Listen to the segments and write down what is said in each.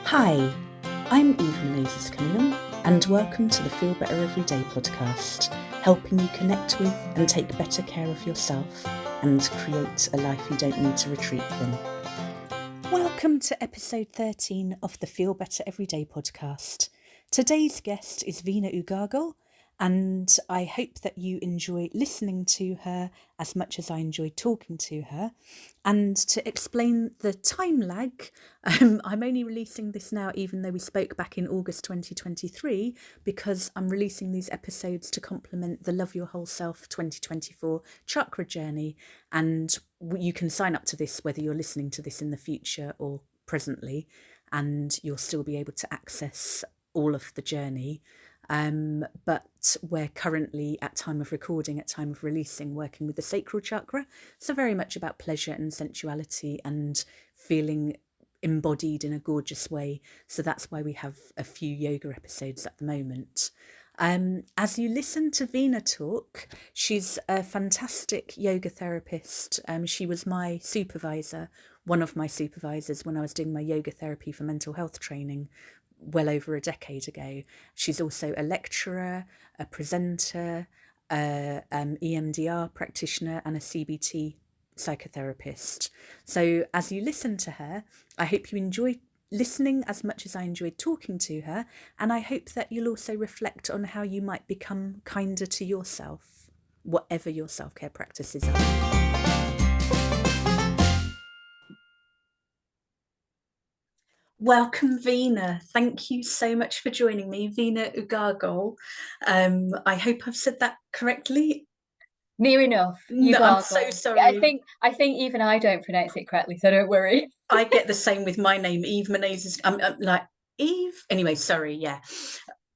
Hi, I'm Eve Menezes Cunningham, and welcome to the Feel Better Everyday podcast, helping you connect with and take better care of yourself and create a life you don't need to retreat from. Welcome to episode 13 of the Feel Better Everyday podcast. Today's guest is Veena Ugagal, and I hope that you enjoy listening to her as much as I enjoyed talking to her. And to explain the time lag, I'm only releasing this now, even though we spoke back in August 2023, because I'm releasing these episodes to complement the Love Your Whole Self 2024 chakra journey. And you can sign up to this whether you're listening to this in the future or presently, and you'll still be able to access all of the journey. But we're currently, at time of recording, at time of releasing, working with the sacral chakra. So very much about pleasure and sensuality and feeling embodied in a gorgeous way. So that's why we have a few yoga episodes at the moment. As you listen to Veena talk, she's a fantastic yoga therapist. She was my supervisor, one of my supervisors when I was doing my yoga therapy for mental health training well over a decade ago. She's also a lecturer, a presenter, EMDR practitioner, and a CBT psychotherapist. So as you listen to her, I hope you enjoy listening as much as I enjoyed talking to her, and I hope that you'll also reflect on how you might become kinder to yourself, whatever your self-care practices are. Welcome, Veena. Thank you so much for joining me, Veena Ugagal. I hope I've said that correctly. Near enough. No, I'm so sorry. I think even I don't pronounce it correctly, so don't worry. I get the same with my name, Eve Menezes. I'm like Eve. Anyway, sorry. Yeah.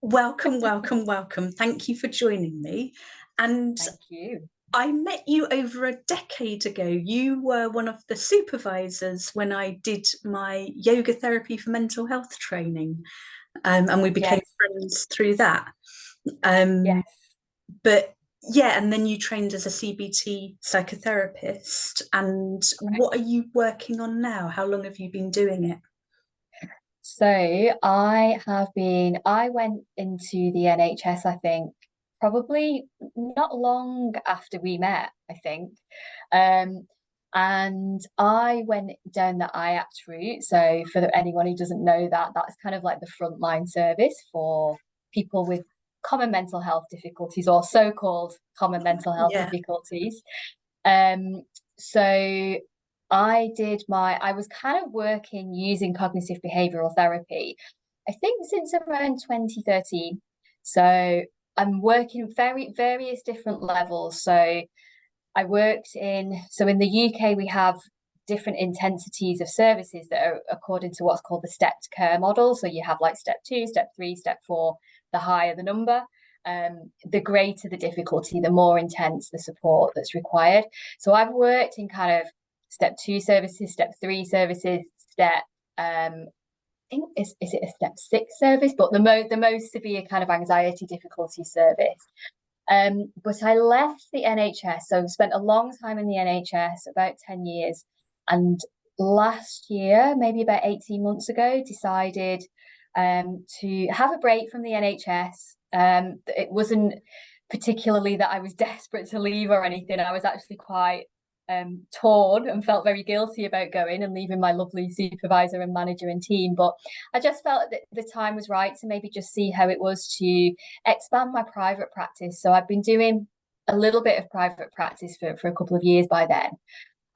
Welcome, welcome, welcome. Thank you for joining me. And Thank you. I met you over a decade ago. You were one of the supervisors when I did my yoga therapy for mental health training. And we became friends through that. Yes. But yeah, and then you trained as a CBT psychotherapist. And what are you working on now? How long have you been doing it? So I went into the NHS, I think, probably not long after we met, I think. And I went down the IAPT route. So for anyone who doesn't know that, that's kind of like the frontline service for people with common mental health difficulties or so-called common mental health difficulties. So I was kind of working using cognitive behavioral therapy, I think since around 2013. So I'm working various different levels. So in the UK, we have different intensities of services that are according to what's called the stepped care model. So you have like step 2, step 3, step 4, the higher the number. The greater the difficulty, the more intense the support that's required. So I've worked in kind of step 2 services, step 3 services, step I think is it a step 6 service, but the most severe kind of anxiety difficulty service. But I left the NHS, so I've spent a long time in the NHS, about 10 years, and last year, maybe about 18 months ago, decided to have a break from the NHS. It wasn't particularly that I was desperate to leave or anything. I was actually quite torn and felt very guilty about going and leaving my lovely supervisor and manager and team. But I just felt that the time was right to maybe just see how it was to expand my private practice. So I've been doing a little bit of private practice for a couple of years by then.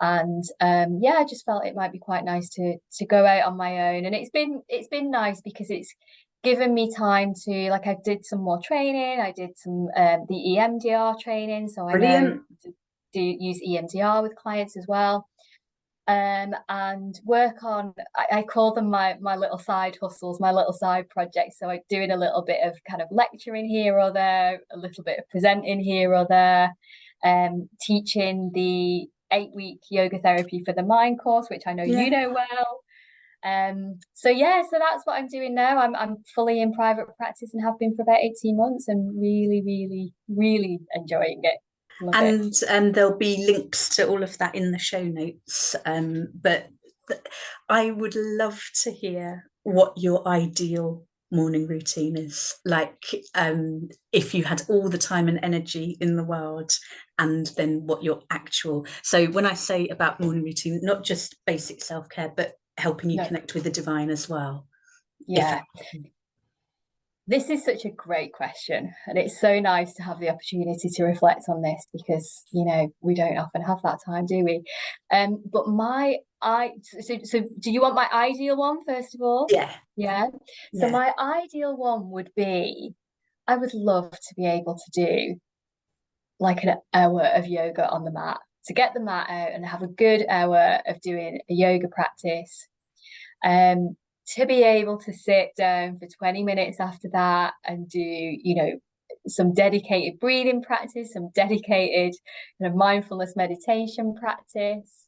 And I just felt it might be quite nice to go out on my own. And it's been nice because it's given me time to, like, I did some more training. I did some the EMDR training, so I know to use EMDR with clients as well. And work on, I call them my little side hustles, my little side projects. So I'm doing a little bit of kind of lecturing here or there, a little bit of presenting here or there, teaching the 8-week yoga therapy for the mind course, which I know you know well. So that's what I'm doing now. I'm fully in private practice and have been for about 18 months and really, really, really enjoying it. And there'll be links to all of that in the show notes. But I would love to hear what your ideal morning routine is. Like, if you had all the time and energy in the world, and then what your actual. So when I say about morning routine, not just basic self-care, but helping you No, connect with the divine as well. yeah. This is such a great question, and it's so nice to have the opportunity to reflect on this because we don't often have that time, do we? But so do you want my ideal one first of all? Yeah. Yeah. So Yeah. my ideal one would be, I would love to be able to do like an hour of yoga on the mat, to get the mat out and have a good hour of doing a yoga practice. To be able to sit down for 20 minutes after that and do, some dedicated breathing practice, some dedicated mindfulness meditation practice.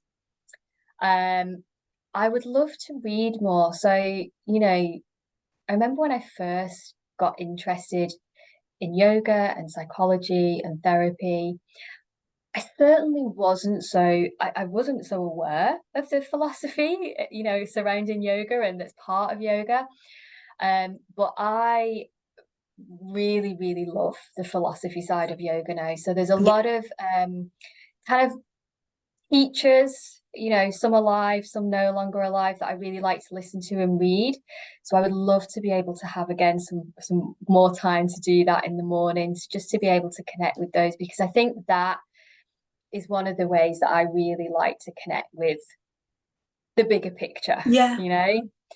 I would love to read more. So, I remember when I first got interested in yoga and psychology and therapy, I certainly wasn't I wasn't so aware of the philosophy, surrounding yoga and that's part of yoga. But I really, really love the philosophy side of yoga now. So there's a Yeah. lot of kind of teachers, some alive, some no longer alive, that I really like to listen to and read. So I would love to be able to have again some more time to do that in the mornings, just to be able to connect with those, because I think that is one of the ways that I really like to connect with the bigger picture. Yeah.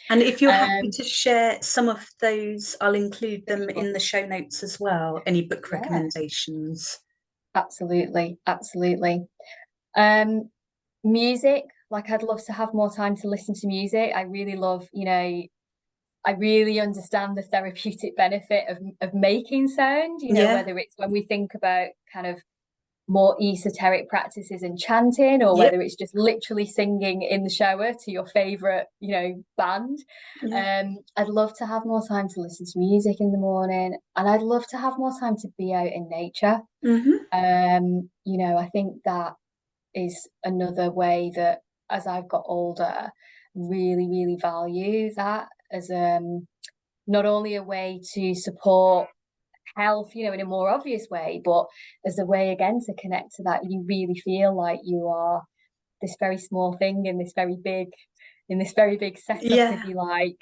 And if you're happy Um, to share some of those, I'll include them in the show notes as well. Any book yeah, recommendations? absolutely, absolutely. Um, Music, like I'd love to have more time to listen to music. I really love, I really understand the therapeutic benefit of making sound, Yeah. whether it's when we think about kind of more esoteric practices and chanting, or Yep. whether it's just literally singing in the shower to your favorite, band. Yeah. I'd love to have more time to listen to music in the morning, and I'd love to have more time to be out in nature. Mm-hmm. I think that is another way that, as I've got older, really, really value that as not only a way to support health, in a more obvious way, but as a way again to connect to that. You really feel like you are this very small thing in this very big setup, if Yeah. you like.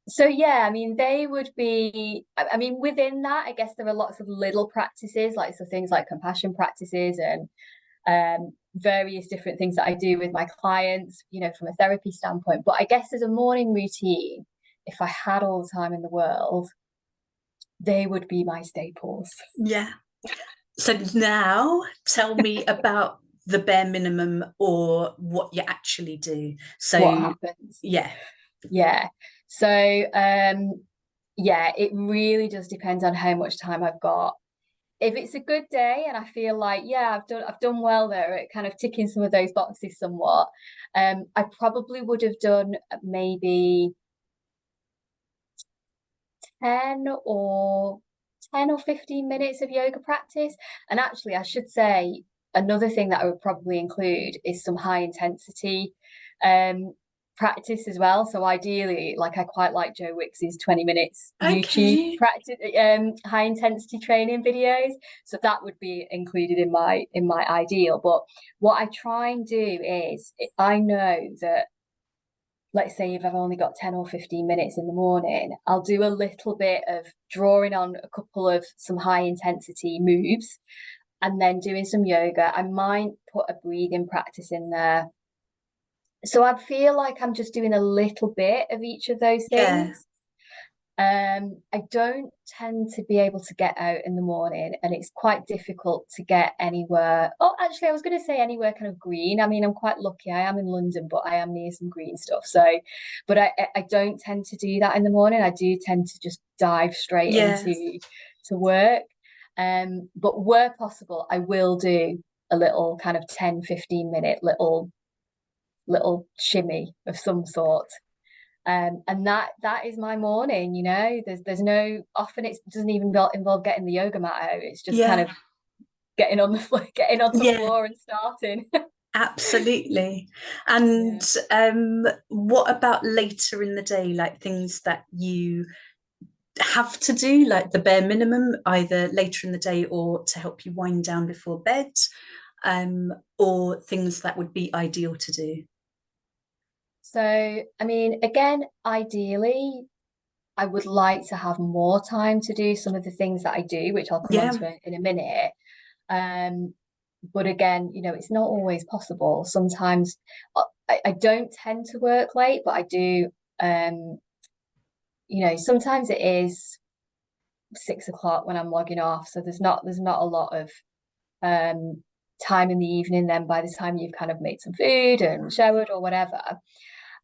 So yeah, I mean, they would be, I mean, within that, I guess there are lots of little practices, like so things like compassion practices and various different things that I do with my clients, from a therapy standpoint. But I guess as a morning routine, if I had all the time in the world, they would be my staples. Yeah. So now tell me about the bare minimum, or what you actually do. What So, happens? yeah. Yeah. So yeah, it really does depend on how much time I've got. If it's a good day and I feel like, yeah, I've done well there at kind of ticking some of those boxes somewhat, I probably would have done maybe 10 or 10 or 15 minutes of yoga practice. And actually, I should say another thing that I would probably include is some high intensity practice as well. So ideally, like I quite like Joe Wicks's 20 minutes YouTube Okay. practice high intensity training videos. So that would be included in my ideal. But what I try and do is, I know that, let's say if I've only got 10 or 15 minutes in the morning, I'll do a little bit of drawing on a couple of some high intensity moves and then doing some yoga. I might put a breathing practice in there. So I feel like I'm just doing a little bit of each of those Yeah. things. I don't tend to be able to get out in the morning, and it's quite difficult to get anywhere. Oh, actually, I was going to say anywhere kind of green. I mean, I'm quite lucky. I am in London, but I am near some green stuff. So, but I don't tend to do that in the morning. I do tend to just dive straight Yeah. into to work. But where possible, I will do a little kind of 10-15 minute little shimmy of some sort. And that is my morning. There's no, often it doesn't even involve getting the yoga mat out. It's just kind Yeah. of getting on the floor, getting on the Yeah. floor and starting. Absolutely. Yeah. And what about later in the day, like things that you have to do, like the bare minimum, either later in the day or to help you wind down before bed, or things that would be ideal to do? So, I mean, again, ideally, I would like to have more time to do some of the things that I do, which I'll come on Yeah, to in a minute. Um, but again, it's not always possible. Sometimes I don't tend to work late, but I do. Um, sometimes it is 6 o'clock when I'm logging off, so there's not a lot of um time in the evening. Then by the time you've kind of made some food and showered or whatever.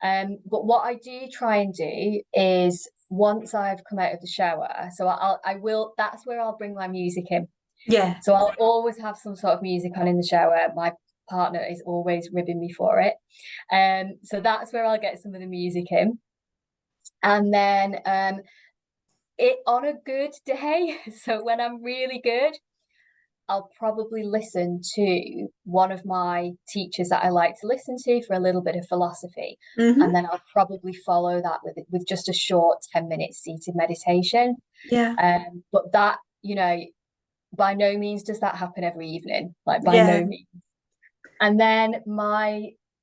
But what I do try and do is once I've come out of the shower, so I will that's where I'll bring my music in. yeah. So I'll always have some sort of music on in the shower. My partner is always ribbing me for it. So that's where I'll get some of the music in. And then it on a good day, so when I'm really good, I'll probably listen to one of my teachers that I like to listen to for a little bit of philosophy. And Hmm. then I'll probably follow that with just a short 10 minutes seated meditation. Yeah, But that, by no means does that happen every evening, like by yeah. no means. And then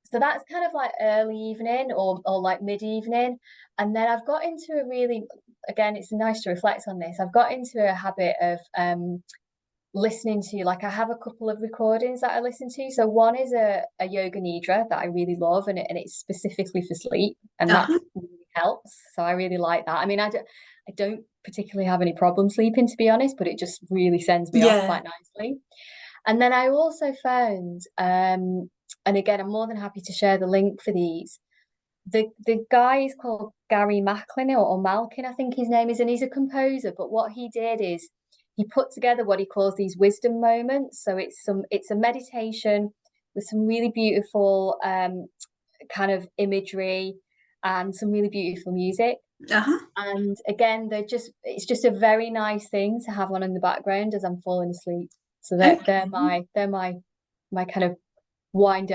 so that's kind of like early evening or like mid evening. And then I've got into a really, again, it's nice to reflect on this. I've got into a habit of listening to, like, I have a couple of recordings that I listen to. So one is a yoga nidra that I really love, and it's specifically for sleep, and that Uh-huh. really helps. So I really like that. I mean, I don't particularly have any problem sleeping, to be honest, but it just really sends me off Yeah. quite nicely. And then I also found, and again, I'm more than happy to share the link for these. The guy is called Gary Macklin or Malkin, I think his name is, and he's a composer. But what he did is he put together what he calls these wisdom moments. So it's a meditation with some really beautiful kind of imagery and some really beautiful music. Uh-huh. And again, it's just a very nice thing to have on in the background as I'm falling asleep. So they're Okay. my kind of wind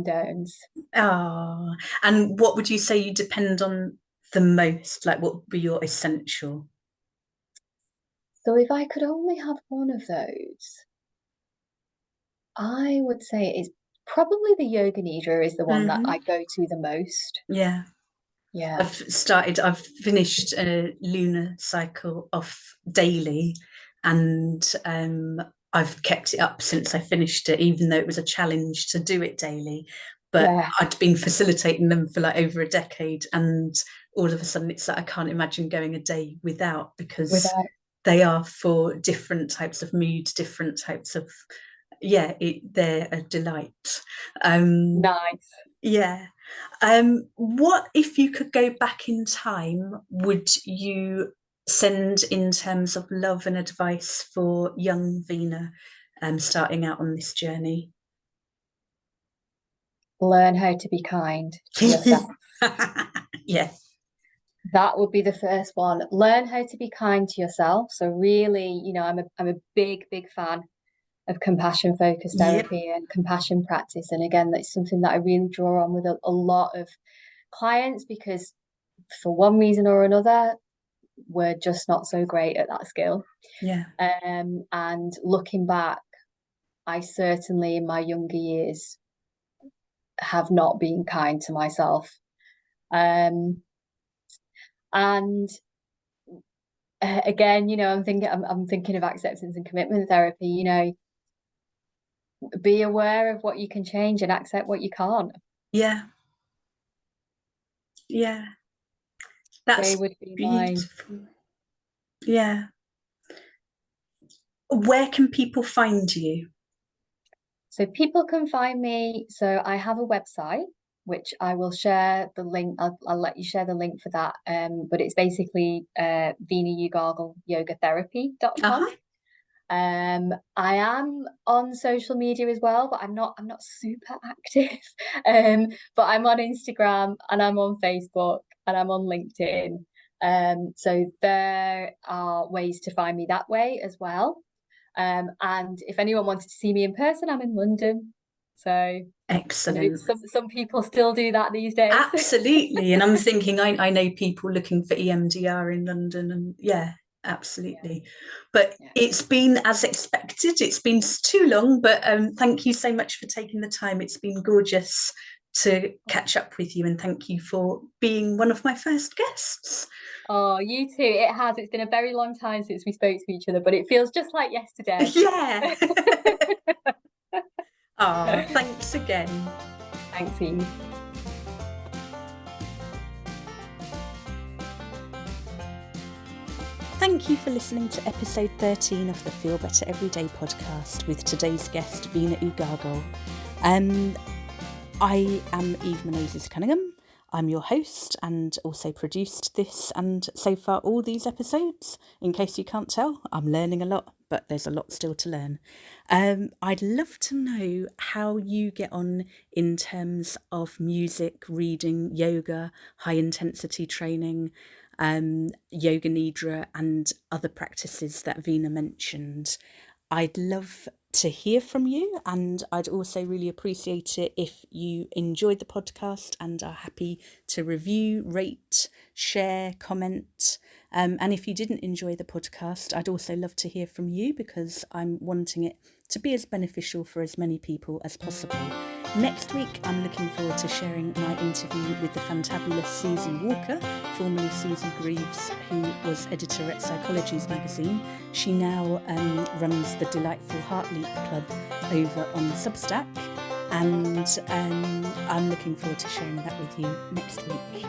downs. Ah, and what would you say you depend on the most? Like, what would be your essential? So if I could only have one of those, I would say it's probably the yoga nidra is the one that I Hmm. go to the most. Yeah. Yeah. I've finished a lunar cycle off daily, and I've kept it up since I finished it, even though it was a challenge to do it daily. But Yeah. I'd been facilitating them for like over a decade, and all of a sudden it's like I can't imagine going a day without, because Without they are for different types of mood, different types of, yeah, they're a delight. Um, nice. yeah. What if you could go back in time, would you send in terms of love and advice for young Vina starting out on this journey? Learn how to be kind to yourself. Yeah. That would be the first one. Learn how to be kind to yourself. So really, I'm a big, big fan of compassion focused Yep. therapy and compassion practice. And again, that's something that I really draw on with a lot of clients because for one reason or another, we're just not so great at that skill. Yeah. And looking back, I certainly in my younger years have not been kind to myself. Um, and again, I'm thinking of acceptance and commitment therapy. Be aware of what you can change and accept what you can't. Yeah. Yeah. They That's would be mine. beautiful. Yeah. Where can people find you? So people can find me. So I have a website, which I will share the link. I'll let you share the link for that. But it's basically VinaYugargleYogaTherapy.com. Uh-huh. I am on social media as well, but I'm not super active. But I'm on Instagram and I'm on Facebook and I'm on LinkedIn. So there are ways to find me that way as well. And if anyone wanted to see me in person, I'm in London. So excellent. Some people still do that these days. Absolutely. And I'm thinking, I know people looking for EMDR in London, and yeah, absolutely. But it's been as expected. It's been too long, but thank you so much for taking the time. It's been gorgeous to catch up with you, and thank you for being one of my first guests. Oh, you too. It has. It's been a very long time since we spoke to each other, but it feels just like yesterday. Yeah. Oh, thanks again. Thanks, Eve. Thank you for listening to episode 13 of the Feel Better Everyday podcast with today's guest, Veena Ugagal. I am Eve Menezes-Cunningham. I'm your host and also produced this and so far all these episodes. In case you can't tell, I'm learning a lot, but there's a lot still to learn. I'd love to know how you get on in terms of music, reading, yoga, high intensity training, yoga nidra and other practices that Veena mentioned. I'd love to hear from you, and I'd also really appreciate it if you enjoyed the podcast and are happy to review, rate, share, comment. And if you didn't enjoy the podcast, I'd also love to hear from you, because I'm wanting it to be as beneficial for as many people as possible. Next week, I'm looking forward to sharing my interview with the fantabulous Susie Walker, formerly Susie Greaves, who was editor at Psychologies magazine. She now runs the delightful Heartleap Club over on Substack, and I'm looking forward to sharing that with you next week.